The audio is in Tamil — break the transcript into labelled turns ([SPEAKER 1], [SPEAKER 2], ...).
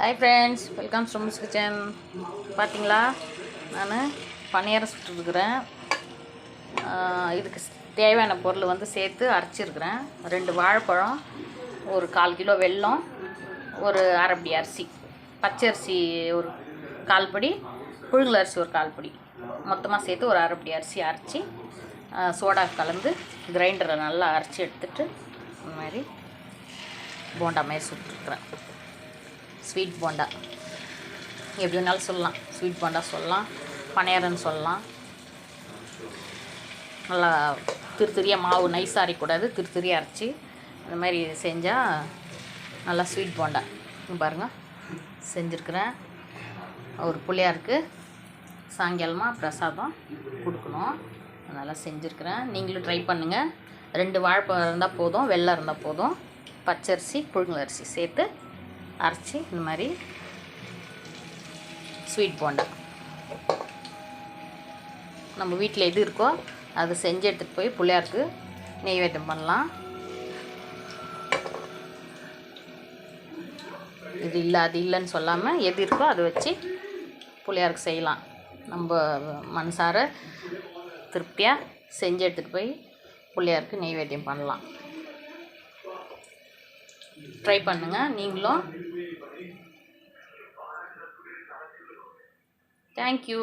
[SPEAKER 1] Hi friends, welcome to miss kitchen. பார்த்தீங்களா, நான் பணியாரம் சுட்டுருக்குறேன். இதுக்கு தேவையான பொருள் வந்து சேர்த்து அரைச்சிருக்கிறேன். 2 வாழைப்பழம், ஒரு 1/4 கிலோ வெல்லம், ஒரு அரைப்படி அரிசி, பச்சரிசி ஒரு 1/4 படி, புழுங்கல் அரிசி ஒரு 1/4 படி, மொத்தமாக சேர்த்து ஒரு அரைப்படி அரிசி அரைச்சி சோடா கலந்து கிரைண்டரை நல்லா அரைச்சி எடுத்துகிட்டு இந்த மாதிரி போண்டா மாதிரி சுட்டுருக்குறேன். ஸ்வீட் போண்டா எப்படி வேணாலும் சொல்லலாம். ஸ்வீட் போண்டா சொல்லலாம், பணியாரம்னு சொல்லலாம். நல்லா திருத்திரியாக மாவு நைஸாக அரைக்கூடாது, திருத்திரியாக அரைச்சி அந்த மாதிரி செஞ்சால் நல்லா ஸ்வீட் போண்டா. பாருங்கள், செஞ்சுருக்கிறேன். ஒரு பிள்ளையாருக்கு சாயங்காலமாக பிரசாதம் கொடுக்கணும், அதனால் செஞ்சுருக்கிறேன். நீங்களும் ட்ரை பண்ணுங்கள். 2 வாழைப்பழம் இருந்தால் போதும், வெல்லம் இருந்தால் போதும். பச்சரிசி புழுங்கல் அரிசி சேர்த்து அரைச்சி இந்த மாதிரி ஸ்வீட் போண்டா. நம்ம வீட்டில் எது இருக்கோ அதை செஞ்சு எடுத்துகிட்டு போய் பிள்ளையாருக்கு நெய்வேத்தியம் பண்ணலாம். இது இல்லை அது இல்லைன்னு சொல்லாமல் எது இருக்கோ அதை வச்சு பிள்ளையாருக்கு செய்யலாம். நம்ம மனசார திருப்தியாக செஞ்சு எடுத்துகிட்டு போய் பிள்ளையாருக்கு நெய்வேத்தியம் பண்ணலாம். ட்ரை பண்ணுங்கள் நீங்களும். தேங்க்யூ.